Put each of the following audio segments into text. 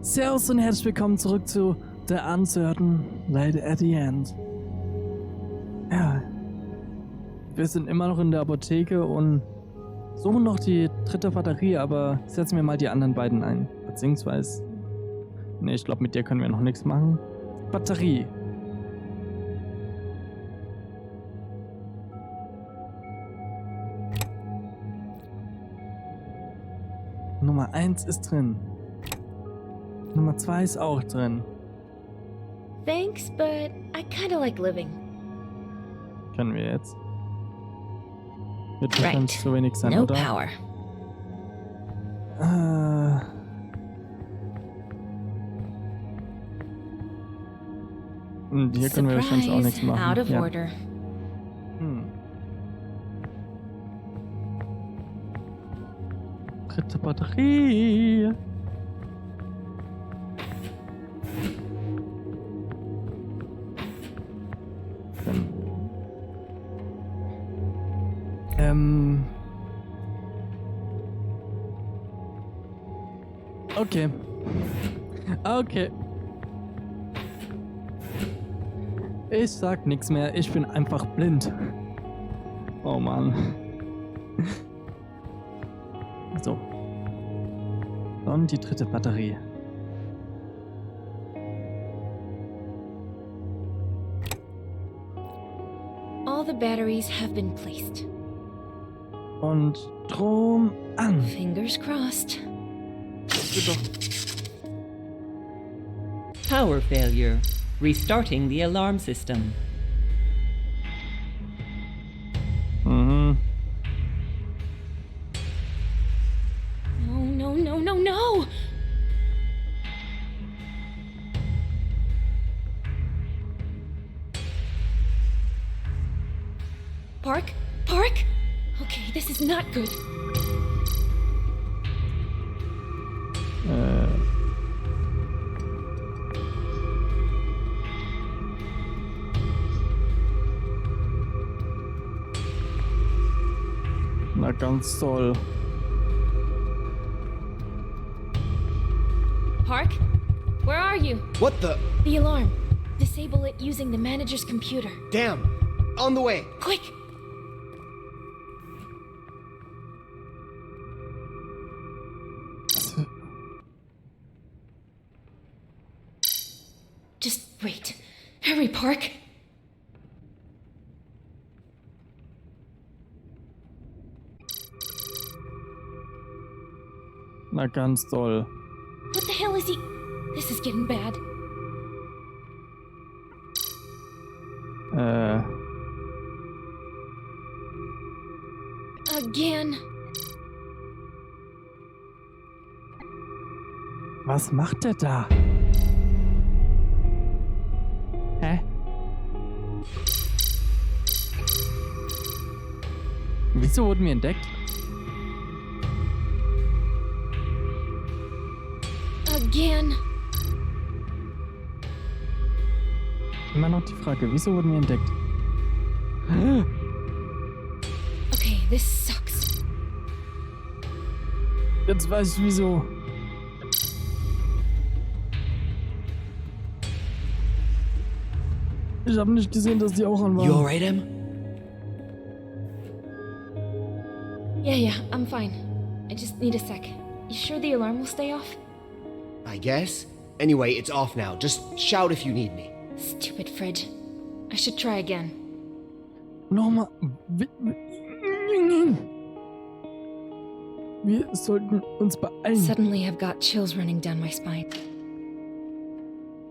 Servus und herzlich willkommen zurück zu The Uncertain Lady at the End. Ja, wir sind immer noch in der Apotheke und suchen noch die dritte Batterie, aber setzen wir mal die anderen beiden ein. Beziehungsweise, ne, ich glaube, mit der können wir noch nichts machen. Batterie. Nummer 1 ist drin. Nummer 2 ist auch drin. Thanks, but I kinda like living. Können wir jetzt? Wird wahrscheinlich zu wenig sein, No oder? power. Und hier können wir wahrscheinlich auch nichts machen. Out of Ja. order. Dritte Batterie. Okay. Okay. Ich sag nichts mehr. Ich bin einfach blind. Oh Mann. So. Und die dritte Batterie. All the batteries have been placed. Und Strom an. Fingers crossed. Power failure. Restarting the alarm system. Mhm. No, no, no, no, no! Park? Park? Okay, this is not good. Na, ganz toll. Park? Where are you? What the? The alarm. Disable it using the manager's computer. Damn! On the way! Quick! Just wait. Hurry, Park. Na, ganz toll. What the hell is he? This is getting bad. Again. Was macht der da? Hä? Wieso wurden wir entdeckt? Again. Immer noch die Frage, wieso wurden wir entdeckt? Okay, this sucks. Jetzt weiß ich wieso. Ich habe nicht gesehen, dass die auch an You waren. alright, Em? Yeah, I'm fine. I just need a sec. You sure the alarm will stay off? I guess. Anyway, it's off now. Just shout if you need me. Stupid fridge. I should try again. Nochmal. Wir sollten uns beeilen. Suddenly I've got chills running down my spine.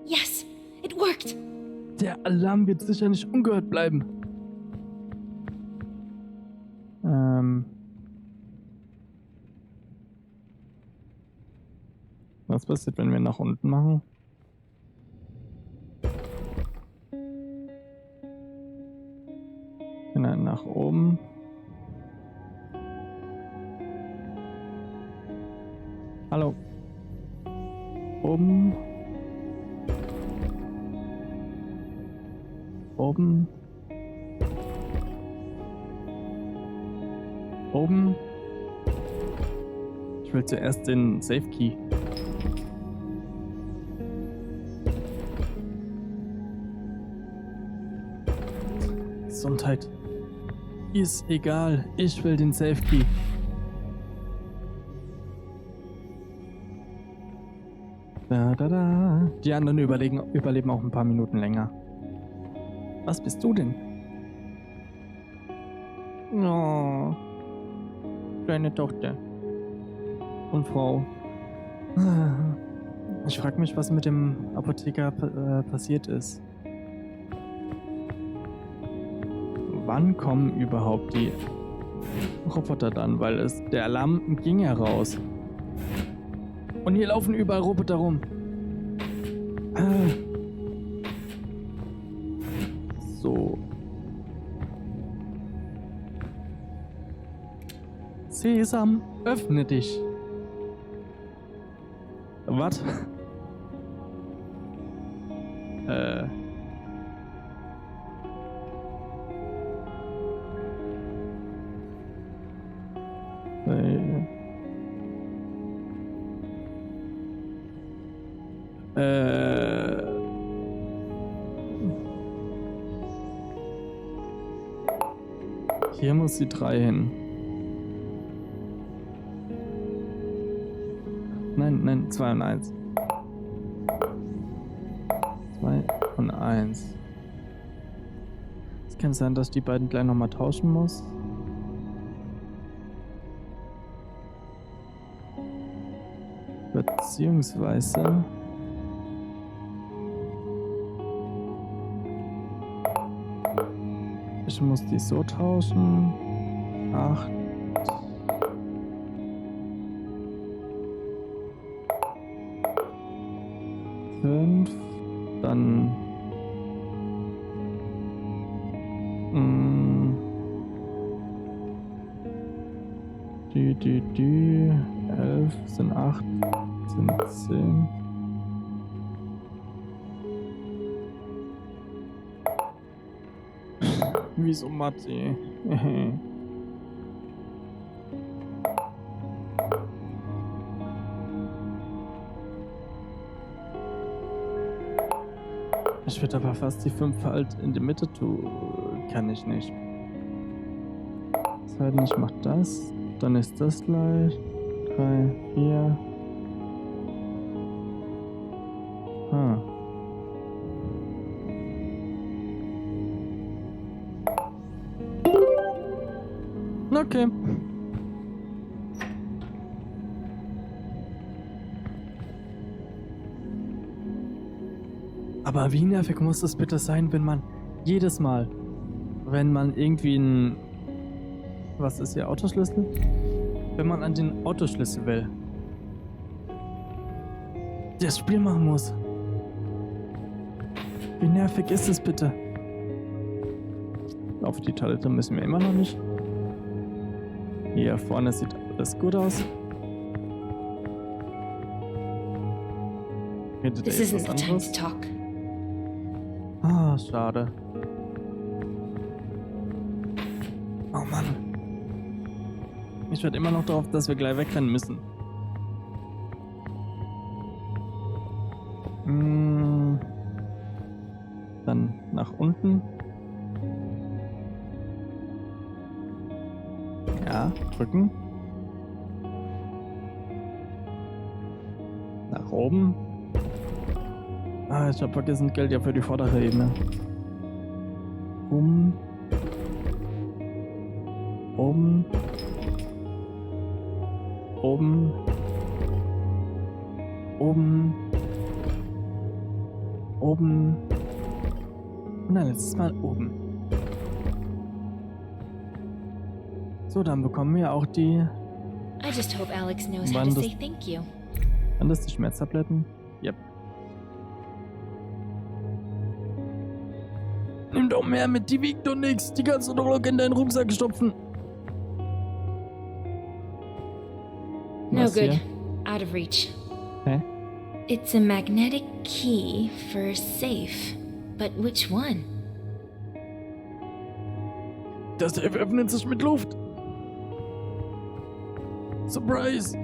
Yes! It worked! Der Alarm wird sicher nicht ungehört bleiben. Was passiert, wenn wir nach unten machen? Genau, nach oben. Hallo. Oben. Oben. Oben. Ich will zuerst den Safe Key. Gesundheit. Ist egal, ich will den Safe Key. Da. Die anderen überleben auch ein paar Minuten länger. Was bist du denn? Oh, kleine Tochter. Und Frau. Ich frage mich, was mit dem Apotheker passiert ist. Wann kommen überhaupt die Roboter dann? Weil der Alarm ging ja raus. Und hier laufen überall Roboter rum. So. Sesam, öffne dich. Was? Hier muss die 3 hin. Nein, 2 und 1. 2 und 1. Es kann sein, dass ich die beiden gleich nochmal tauschen muss. Beziehungsweise... Ich muss die so tauschen. 8. Dann die 11 sind 8 sind 10. Wieso Mathe? Ich würde aber fast die 5 halt in die Mitte tun. Kann ich nicht. Das heißt, ich mach das. Dann ist das gleich. 3, 4. Okay. Aber wie nervig muss das bitte sein, wenn man jedes Mal, wenn man irgendwie ein... Was ist hier? Autoschlüssel? Wenn man an den Autoschlüssel will. Das Spiel machen muss. Wie nervig ist es bitte? Auf die Toilette müssen wir immer noch nicht. Hier vorne sieht alles gut aus. This isn't the time to talk. Ah, schade. Oh Mann. Ich warte immer noch darauf, dass wir gleich wegrennen müssen. Dann nach unten. Ja, drücken. Nach oben. Ah, ich habe vergessen, Geld ja für die vordere Ebene. Oben. Oben. Oben. Oben. Oben. Und dann letztes Mal oben. So, dann bekommen wir auch die... I just hope Alex knows how to say thank you. Waren das die Schmerztabletten? Yep. Nimm doch mehr mit, die wiegt doch nichts. Die kannst du doch locker in deinen Rucksack stopfen. No Was good. hier? Out of reach. Hä? It's a magnetic key for a safe. But which one? Das Safe öffnet sich mit Luft. Surprise!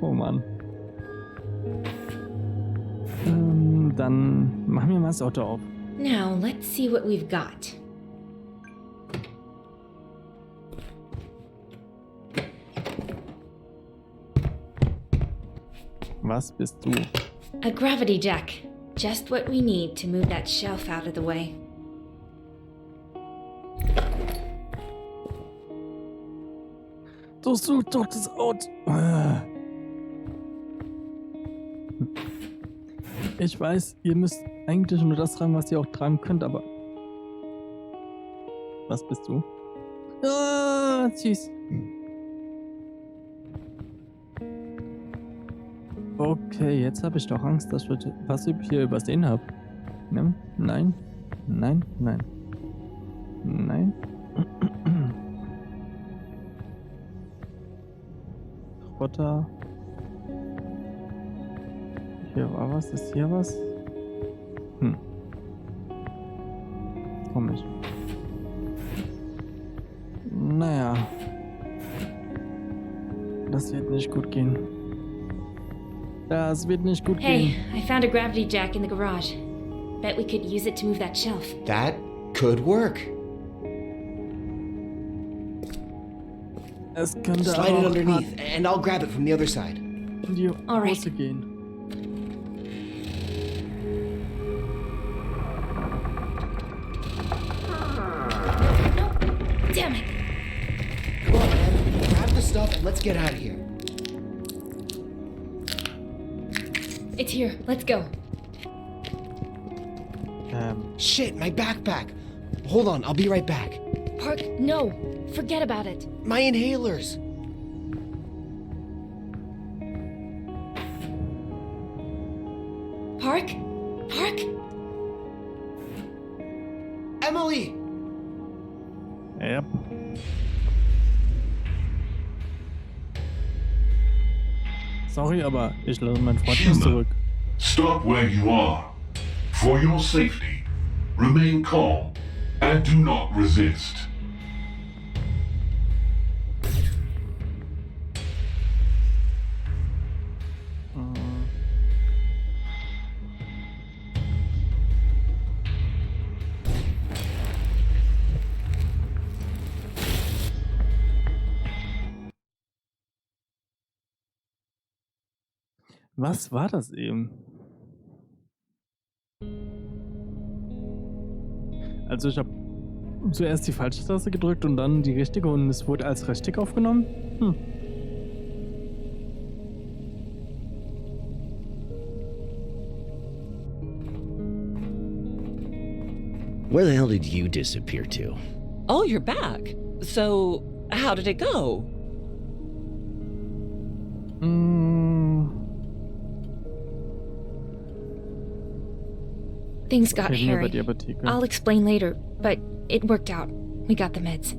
Oh Mann. Dann machen wir mal das Auto auf. Now, let's see what we've got. Was bist du? A gravity jack. Just what we need to move that shelf out of the way. Du suchst doch das Auto. Ich weiß, ihr müsst eigentlich nur das tragen, was ihr auch tragen könnt, aber... Was bist du? Ah, tschüss. Okay, jetzt habe ich doch Angst, dass ich was ich hier übersehen habe. Ne? Nein, nein, nein. Nein. Roboter. Hier war was. Ist hier was? Komisch. Naja. Das wird nicht gut gehen. Das wird nicht gut Hey, gehen. I found a gravity jack in the garage. Bet we could use it to move that shelf. That could work. Es könnte Slide it auch underneath, and I'll grab it from the other side. in die Alright. Hose gehen. Damn it! Come on, man. Grab the stuff and let's get out of here. It's here. Let's go. Shit, my backpack. Hold on, I'll be right back. Park, no. Forget about it. My inhalers. Park? Park? Emily! Yep. Sorry, aber ich lasse meinen Freund nicht zurück. Stop where you are. For your safety, remain calm and do not resist. Was war das eben? Also ich habe zuerst die falsche Taste gedrückt und dann die richtige und es wurde als richtig aufgenommen? Where the hell did you disappear to? Oh, you're back. So, how did it go? Things got Reden wir über hairy. die Apotheke. I'll explain later, but it worked out. We got the meds.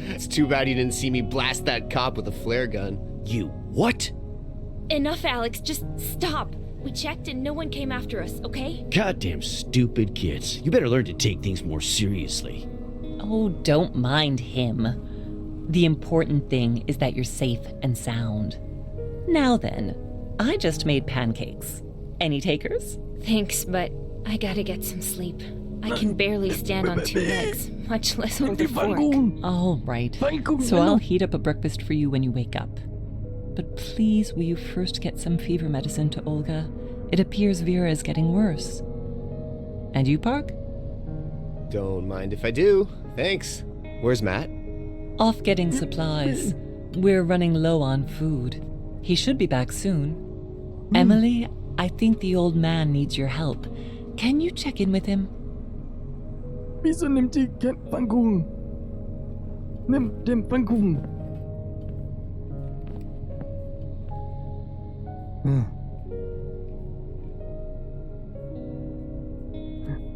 It's too bad you didn't see me blast that cop with a flare gun. You what? Enough, Alex. Just stop. We checked and no one came after us, okay? Goddamn stupid kids. You better learn to take things more seriously. Oh, don't mind him. The important thing is that you're safe and sound. Now then, I just made pancakes. Any takers? Thanks, but I gotta get some sleep. I can barely stand on two legs, much less hold a fork. All right. Pfannkuchen, So I'll heat up a breakfast for you when you wake up. But please, will you first get some fever medicine to Olga? It appears Vera is getting worse. And you, Park? Don't mind if I do. Thanks. Where's Matt? Off getting supplies. We're running low on food. He should be back soon. Emily, I think the old man needs your help. Can you check in with him? Wieso nimmt die kein Pfannkuchen? Nimm den Pfannkuchen.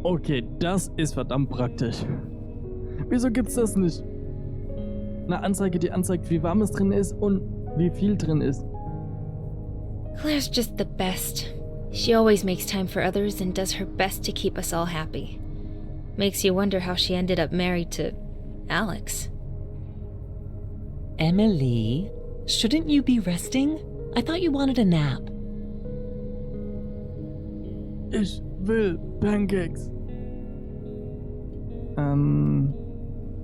Okay, das ist verdammt praktisch. Wieso gibt's das nicht? Eine Anzeige, die anzeigt, wie warm es drin ist und wie viel drin ist. Claire's just the best. She always makes time for others and does her best to keep us all happy. Makes you wonder how she ended up married to Alex. Emily, shouldn't you be resting? I thought you wanted a nap. Ich will Pancakes.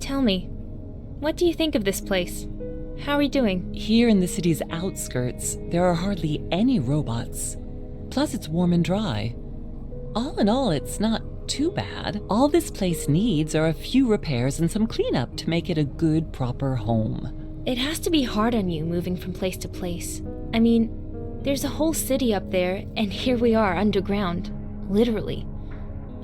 Tell me, what do you think of this place? How are you doing? Here in the city's outskirts, there are hardly any robots. Plus, it's warm and dry. All in all, it's not too bad. All this place needs are a few repairs and some cleanup to make it a good, proper home. It has to be hard on you moving from place to place. I mean, there's a whole city up there, and here we are underground. Literally.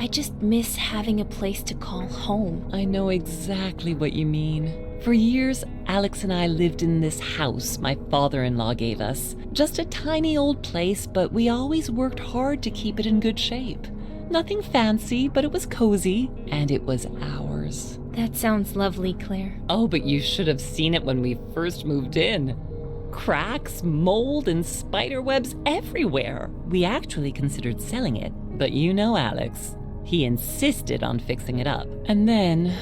I just miss having a place to call home. I know exactly what you mean. For years, Alex and I lived in this house my father-in-law gave us. Just a tiny old place, but we always worked hard to keep it in good shape. Nothing fancy, but it was cozy, and it was ours. That sounds lovely, Claire. Oh, but you should have seen it when we first moved in. Cracks, mold, and spider webs everywhere. We actually considered selling it, but you know Alex. He insisted on fixing it up. And then,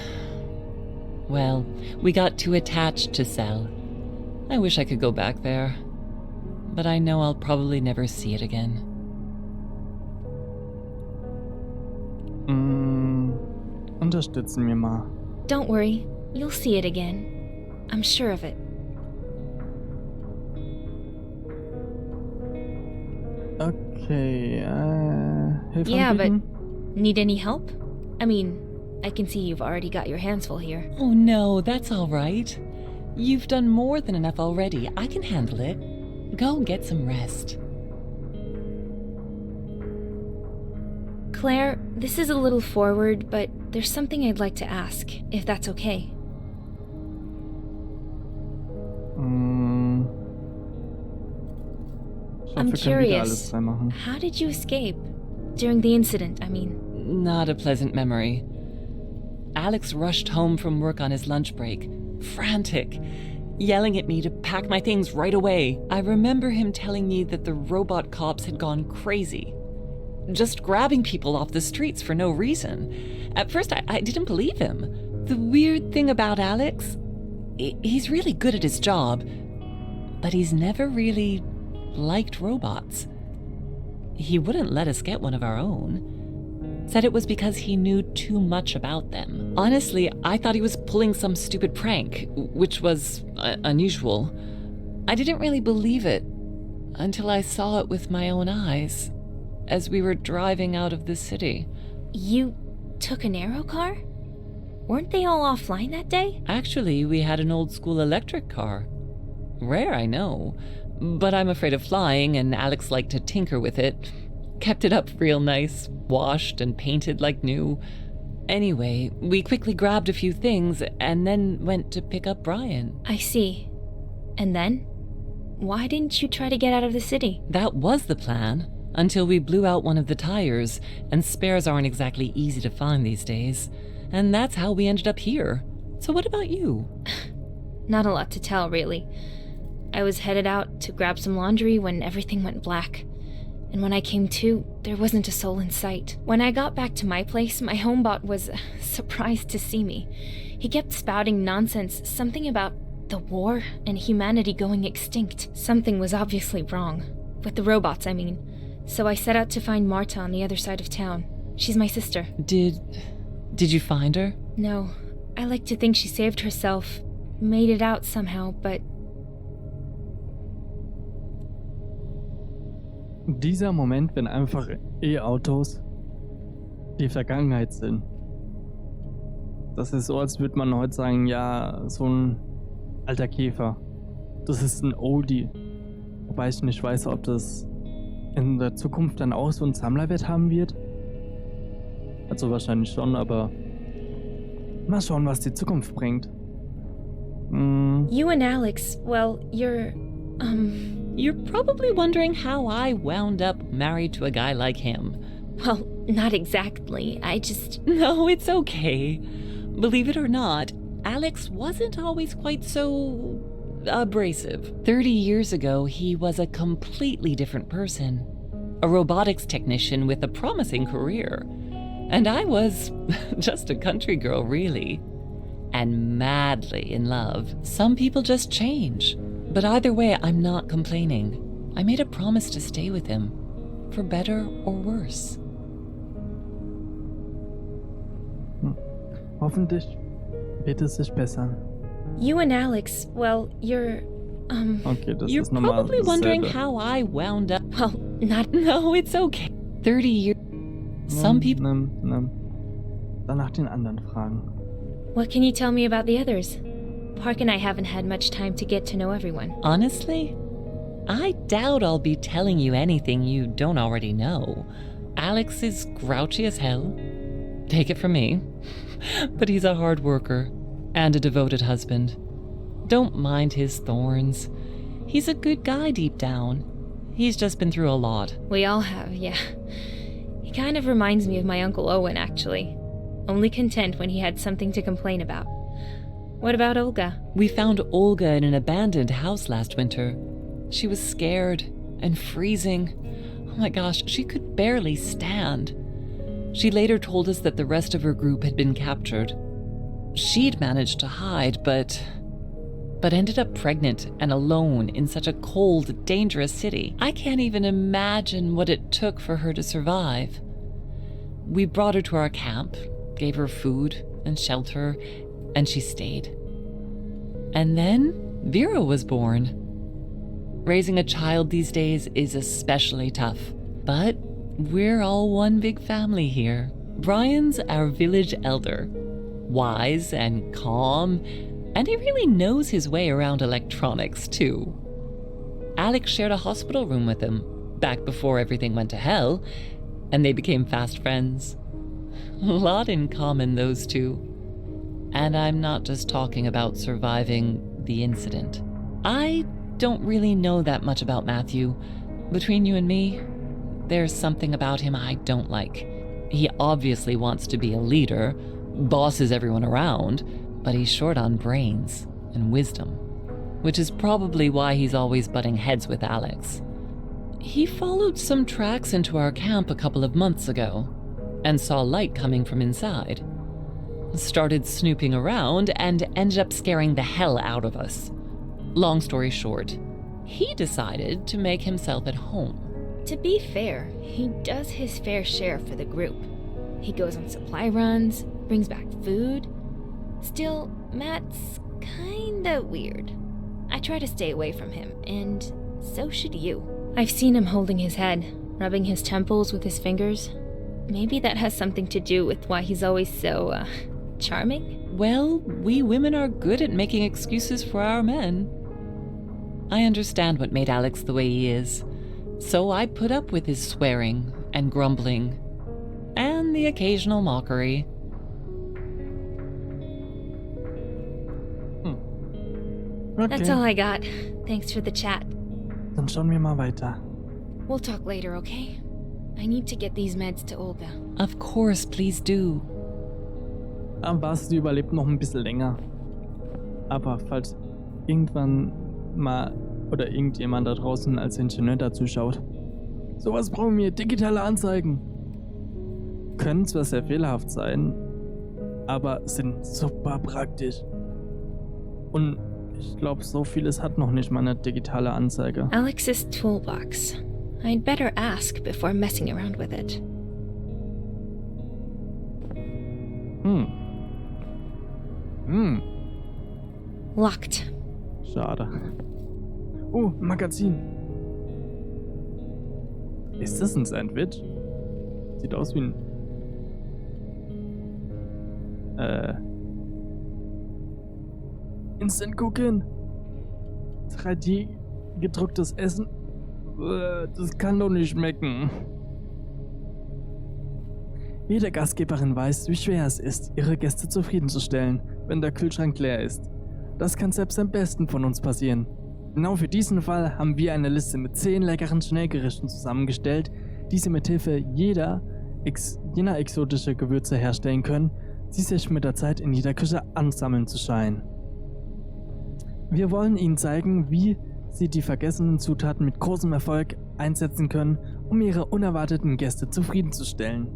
well, we got too attached to sell. I wish I could go back there, but I know I'll probably never see it again. Unterstützen wir mal. Don't worry, you'll see it again. I'm sure of it. Okay, Hilfe Yeah, but anbieten? need any help? I mean, I can see you've already got your hands full here. Oh no, that's all right. You've done more than enough already. I can handle it. Go get some rest. Claire, this is a little forward, but there's something I'd like to ask, if that's okay. Ich hoffe, I'm wir können wieder alles curious. frei machen. How did you escape? During the incident, I mean. Not a pleasant memory. Alex rushed home from work on his lunch break, frantic, yelling at me to pack my things right away. I remember him telling me that the robot cops had gone crazy, just grabbing people off the streets for no reason. At first, I didn't believe him. The weird thing about Alex, he's really good at his job, but he's never really liked robots. He wouldn't let us get one of our own. Said it was because he knew too much about them. Honestly, I thought he was pulling some stupid prank, which was unusual. I didn't really believe it until I saw it with my own eyes as we were driving out of the city. You took an aero car? Weren't they all offline that day? Actually, we had an old school electric car. Rare, I know, but I'm afraid of flying, and Alex liked to tinker with it. Kept it up real nice, washed and painted like new. Anyway, we quickly grabbed a few things and then went to pick up Brian. I see. And then? Why didn't you try to get out of the city? That was the plan, until we blew out one of the tires, and spares aren't exactly easy to find these days. And that's how we ended up here. So what about you? Not a lot to tell, really. I was headed out to grab some laundry when everything went black. And when I came to, there wasn't a soul in sight. When I got back to my place, my homebot was surprised to see me. He kept spouting nonsense, something about the war and humanity going extinct. Something was obviously wrong. With the robots, I mean. So I set out to find Marta on the other side of town. She's my sister. Did you find her? No. I like to think she saved herself, made it out somehow, but Dieser Moment, wenn einfach E-Autos die Vergangenheit sind. Das ist so, als würde man heute sagen, ja, so ein alter Käfer. Das ist ein Oldie. Wobei ich nicht weiß, ob das in der Zukunft dann auch so einen Sammlerwert haben wird. Also wahrscheinlich schon, aber mal schauen, was die Zukunft bringt. You and Alex, well, you're probably wondering how I wound up married to a guy like him. well, not exactly. I just... No, it's okay. Believe it or not, Alex wasn't always quite so abrasive. 30 years ago, he was a completely different person. A robotics technician with a promising career. And I was just a country girl, really. And madly in love. Some people just change. But either way, I'm not complaining. I made a promise to stay with him, for better or worse. Hoffentlich wird es sich bessern. You and Alex, well, you're, Okay, das You're ist nochmal probably wondering dasselbe. how I wound up. well, not. No, it's okay. 30 years. Some people. Dann nach den anderen fragen. What can you tell me about the others? Park and I haven't had much time to get to know everyone. Honestly, I doubt I'll be telling you anything you don't already know. Alex is grouchy as hell. Take it from me. But he's a hard worker and a devoted husband. Don't mind his thorns. He's a good guy deep down. He's just been through a lot. We all have, yeah. He kind of reminds me of my Uncle Owen, actually. Only content when he had something to complain about. What about Olga? We found Olga in an abandoned house last winter. She was scared and freezing. Oh my gosh, she could barely stand. She later told us that the rest of her group had been captured. She'd managed to hide, but ended up pregnant and alone in such a cold, dangerous city. I can't even imagine what it took for her to survive. We brought her to our camp, gave her food and shelter, and she stayed. And then Vera was born. Raising a child these days is especially tough, but we're all one big family here. Brian's our village elder, wise and calm, and he really knows his way around electronics too. Alex shared a hospital room with him back before everything went to hell, and they became fast friends. A lot in common, those two. And I'm not just talking about surviving the incident. I don't really know that much about Matthew. Between you and me, there's something about him I don't like. He obviously wants to be a leader, bosses everyone around, but he's short on brains and wisdom, which is probably why he's always butting heads with Alex. He followed some tracks into our camp a couple of months ago and saw light coming from inside. Started snooping around and ended up scaring the hell out of us. Long story short, he decided to make himself at home. To be fair, he does his fair share for the group. He goes on supply runs, brings back food. Still, Matt's kinda weird. I try to stay away from him, and so should you. I've seen him holding his head, rubbing his temples with his fingers. Maybe that has something to do with why he's always so, charming? Well, we women are good at making excuses for our men. I understand what made Alex the way he is, so I put up with his swearing and grumbling, and the occasional mockery. Okay, That's all I got. Thanks for the chat. dann schauen wir mal weiter. We'll talk later, okay? I need to get these meds to Olga. Of course, please do. Basti überlebt noch ein bisschen länger. Aber falls irgendwann mal oder irgendjemand da draußen als Ingenieur dazu schaut, sowas brauchen wir, digitale Anzeigen. Können zwar sehr fehlerhaft sein, aber sind super praktisch. Und ich glaube, so vieles hat noch nicht mal eine digitale Anzeige. Alex's toolbox. I'd better ask before messing around with it. Locked. Schade. Magazin. Ist das ein Sandwich? Sieht aus wie ein... Instant Cooking. 3D gedrucktes Essen. Das kann doch nicht schmecken. Jede Gastgeberin weiß, wie schwer es ist, ihre Gäste zufriedenzustellen, wenn der Kühlschrank leer ist. Das kann selbst am besten von uns passieren. Genau für diesen Fall haben wir eine Liste mit 10 leckeren Schnellgerichten zusammengestellt, die Sie mit Hilfe jener exotische Gewürze herstellen können, die sich mit der Zeit in jeder Küche ansammeln zu scheinen. Wir wollen Ihnen zeigen, wie Sie die vergessenen Zutaten mit großem Erfolg einsetzen können, um Ihre unerwarteten Gäste zufriedenzustellen.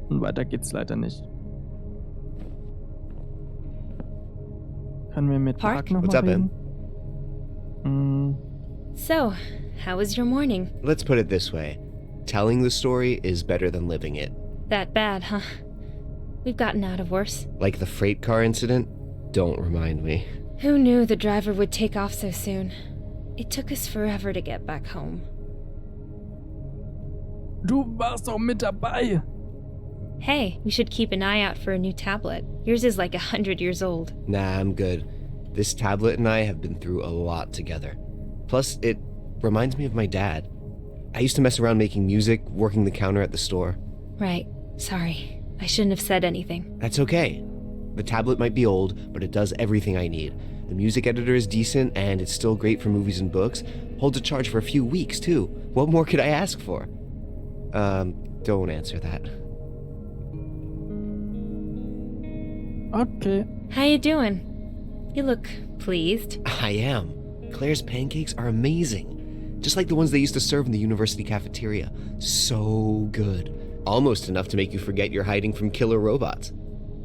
Und weiter geht's leider nicht. Können wir mit Park? Park noch What's mal up, reden? So, how was your morning? Let's put it this way. Telling the story is better than living it. That bad, huh? We've gotten out of worse. Like the freight car incident? Don't remind me. Who knew the driver would take off so soon? It took us forever to get back home. Du warst doch mit dabei. Hey, we should keep an eye out for a new tablet. Yours is like 100 years old. Nah, I'm good. This tablet and I have been through a lot together. Plus, it reminds me of my dad. I used to mess around making music, working the counter at the store. Right. Sorry. I shouldn't have said anything. That's okay. The tablet might be old, but it does everything I need. The music editor is decent, and it's still great for movies and books. Holds a charge for a few weeks, too. What more could I ask for? Don't answer that. Okay. How you doing? You look pleased. I am. Claire's pancakes are amazing. Just like the ones they used to serve in the university cafeteria. So good. Almost enough to make you forget you're hiding from killer robots.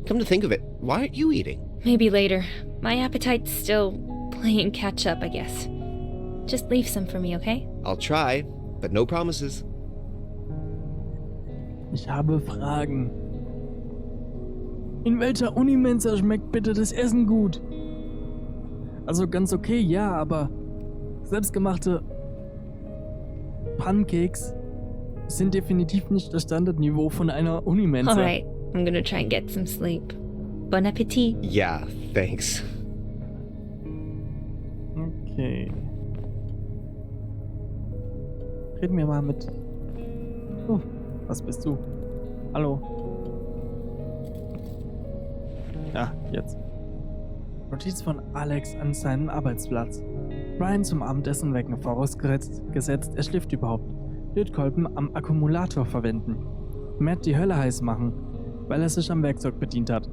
Come to think of it, why aren't you eating? Maybe later. My appetite's still playing catch up, I guess. Just leave some for me, okay? I'll try, but no promises. Ich habe Fragen. In welcher Unimensa schmeckt bitte das Essen gut? Also ganz okay, ja, aber selbstgemachte Pancakes sind definitiv nicht das Standardniveau von einer Unimensa. Alright, I'm gonna try and get some sleep. Bon appetit. Yeah, thanks. Okay. Reden wir mal mit... Oh, was bist du? Hallo. Ja, jetzt. Notiz von Alex an seinem Arbeitsplatz. Brian zum Abendessen wecken, vorausgesetzt, er schläft überhaupt. Lötkolben am Akkumulator verwenden. Matt die Hölle heiß machen, weil er sich am Werkzeug bedient hat.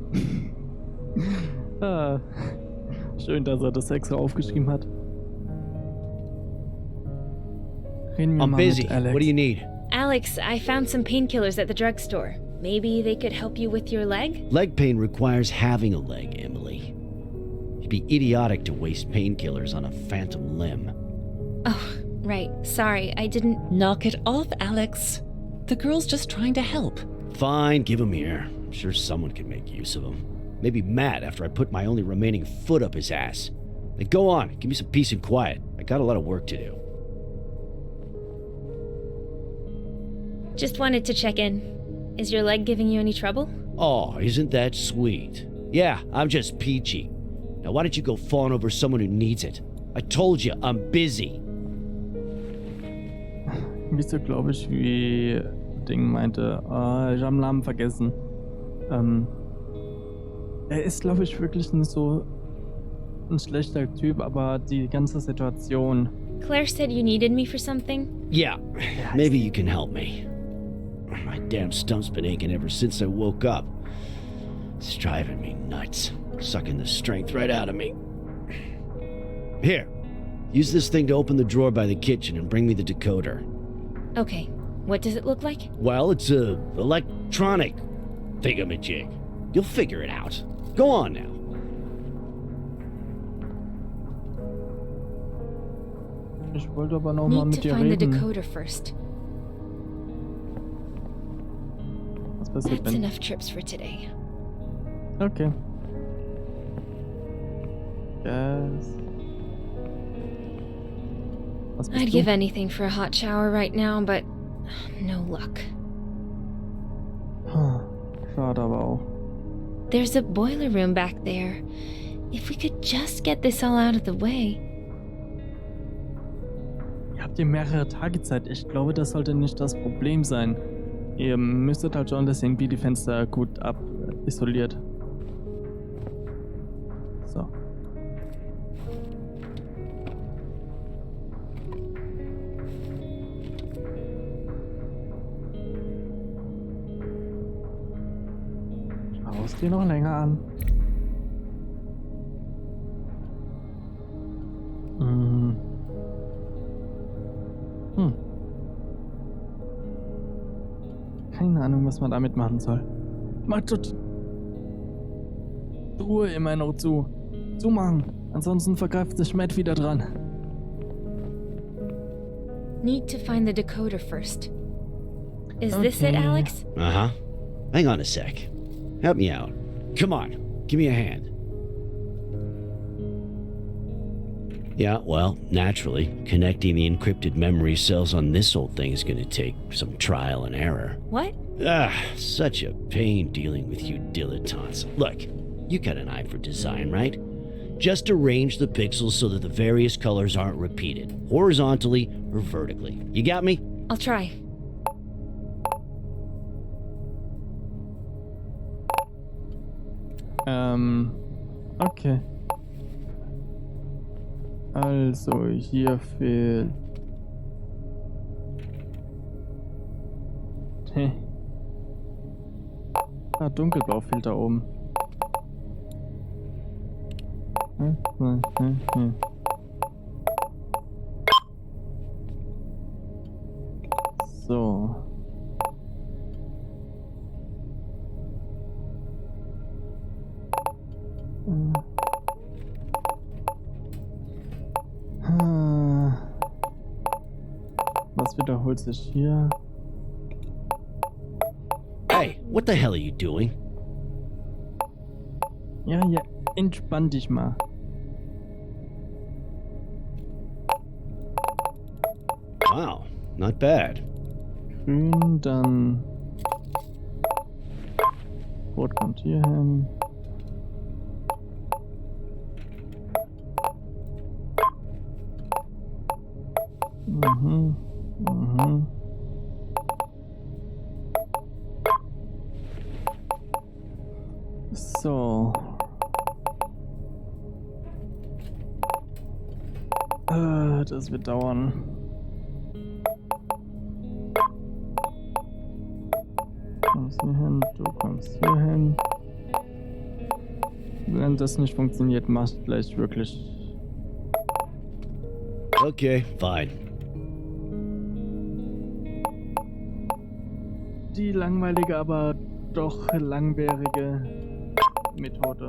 Schön, dass er das extra aufgeschrieben hat. Reden wir I'm mal busy. mit Alex. What do you need? Alex, I found some painkillers at the drugstore. Maybe they could help you with your leg? Leg pain requires having a leg, Emily. It'd be idiotic to waste painkillers on a phantom limb. Oh, right. Sorry, I didn't... Knock it off, Alex. The girl's just trying to help. Fine, give him here. I'm sure someone can make use of him. Maybe Matt after I put my only remaining foot up his ass. Then go on, give me some peace and quiet. I got a lot of work to do. Just wanted to check in. Is your leg giving you any trouble? Oh, isn't that sweet? Yeah, I'm just peachy. Now why don't you go fawn over someone who needs it? I told you, I'm busy. Wieso glaube ich, wie Ding meinte, ich habe den Namen vergessen. Er ist, glaube ich, wirklich nicht so ein schlechter Typ, aber die ganze Situation. Claire said you needed me for something? Yeah, maybe you can help me. My damn stump's been aching ever since I woke up. It's driving me nuts, sucking the strength right out of me. Here, use this thing to open the drawer by the kitchen and bring me the decoder. Okay. What does it look like? Well, it's a electronic thingamajig. You'll figure it out. Go on now. Ich wollte aber noch mal Need mit to dir find the reden. decoder first. Was passiert, That's wenn... enough trips for today. Okay. Yes. Was bist I'd du? give anything for a hot shower right now, but no luck. Schade aber auch. There's a boiler room back there. If we could just get this all out of the way. Ihr habt hier mehrere Tage Zeit. Ich glaube, das sollte nicht das Problem sein. Ihr müsstet halt schauen, dass irgendwie die Fenster gut isoliert. So. Schau es dir noch länger an. Keine Ahnung, was man damit machen soll. Macht die Truhe immer noch zu. Zumachen. Ansonsten vergreift sich Matt wieder dran. Need to find the decoder first. Is this it, Okay. Alex? Uh-huh. Hang on a sec. Help me out. Come on, give me a hand. Yeah, well, naturally, connecting the encrypted memory cells on this old thing is gonna take some trial and error. What? Such a pain dealing with you dilettantes. Look, you got an eye for design, right? Just arrange the pixels so that the various colors aren't repeated, horizontally or vertically. You got me? I'll try. Okay. Also, hier fehlt... Hä? Ah, dunkelblau fehlt da oben. So. Was wiederholt sich hier? Hey, what the hell are you doing? Ja, entspann dich mal. Wow, not bad. Grün, dann... Rot kommt hier hin. So. Das wird dauern. Du kommst hier hin, du kommst hier hin. Wenn das nicht funktioniert, machst du vielleicht wirklich. Okay, fine. Die langweilige, aber doch langwierige Methode.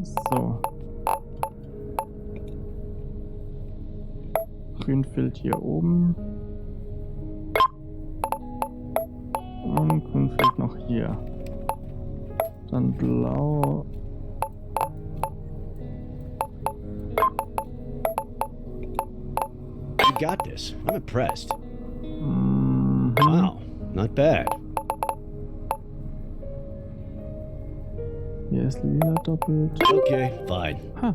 So. Grün fehlt hier oben. Und grün fehlt noch hier. Dann blau. You got this. I'm impressed. Wow, not bad. Hier ist lila doppelt. Okay, fine. Huh.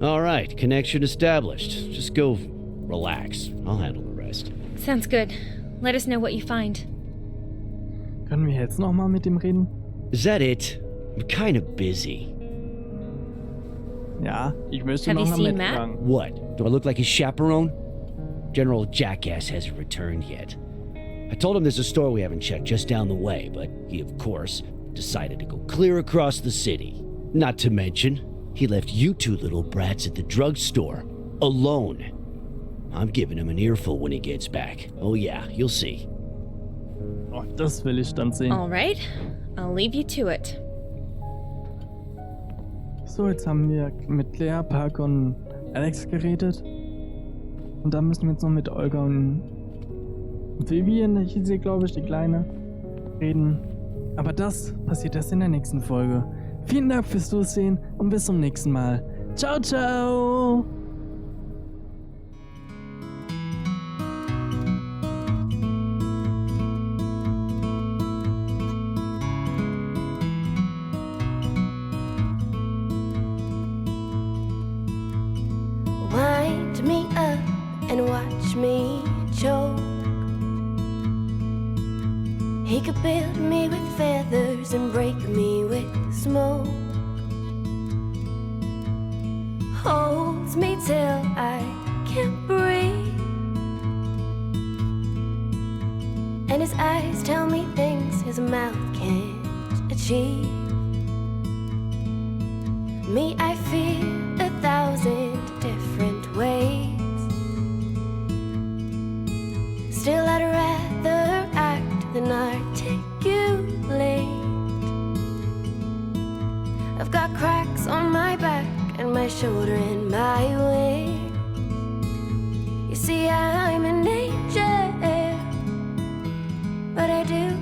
All right, connection established. Just go relax. I'll handle the rest. Sounds good. Let us know what you find. Können wir jetzt noch mal mit ihm reden? Is that it? I'm kind of busy. Ja, ich möchte Have noch you mal seen mitgegangen. What? Do I look like his chaperone? General Jackass hasn't returned yet. I told him there's a store we haven't checked just down the way, but he, of course, decided to go clear across the city. Not to mention, he left you two little brats at the drugstore, alone. I'm giving him an earful when he gets back. Oh yeah, you'll see. Oh, das will ich dann sehen. All right. I'll leave you to it. So, jetzt haben wir mit Lea, Park und Alex geredet. Und dann müssen wir jetzt noch mit Olga und Vivian, ich sehe, glaube ich, die Kleine, reden. Aber das passiert erst in der nächsten Folge. Vielen Dank fürs Zusehen und bis zum nächsten Mal. Ciao, ciao! Wind me up and watch me choke. He could build me with feathers and break me with smoke. Holds me till I can't breathe, and his eyes tell me things his mouth can't achieve. Me, I feel 1,000 different ways. Still, I'd rather act than articulate. I've got cracks on my back and my shoulder and my wing. You see, I'm an angel, but I do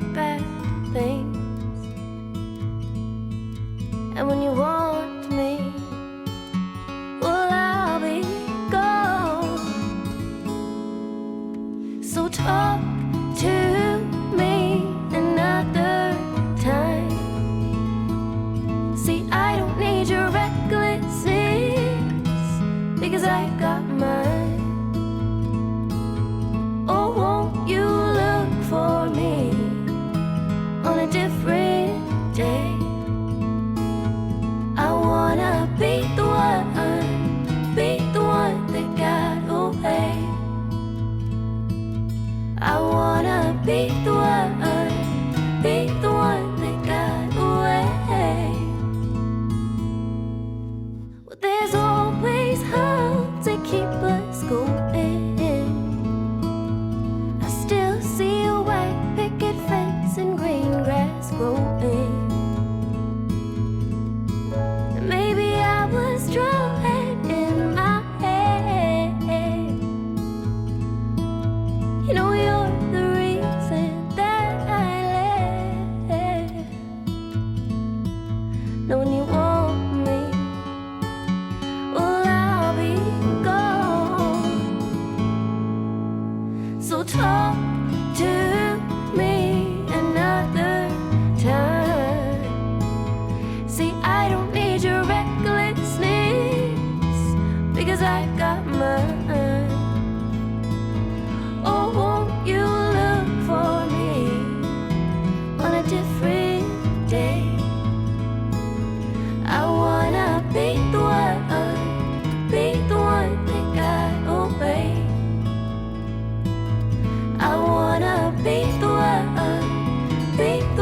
'cause I got mine. Oh, won't you look for me on a different day? I wanna be the one that got away. I wanna be the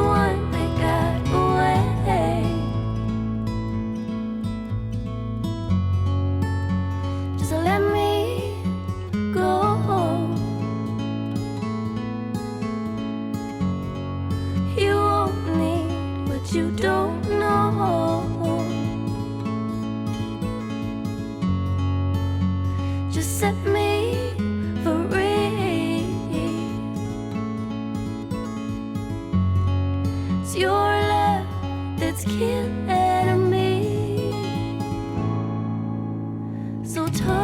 one that got away. Just let me go. You won't need what you don't know. Just set me free. It's your love that's killing me. So talk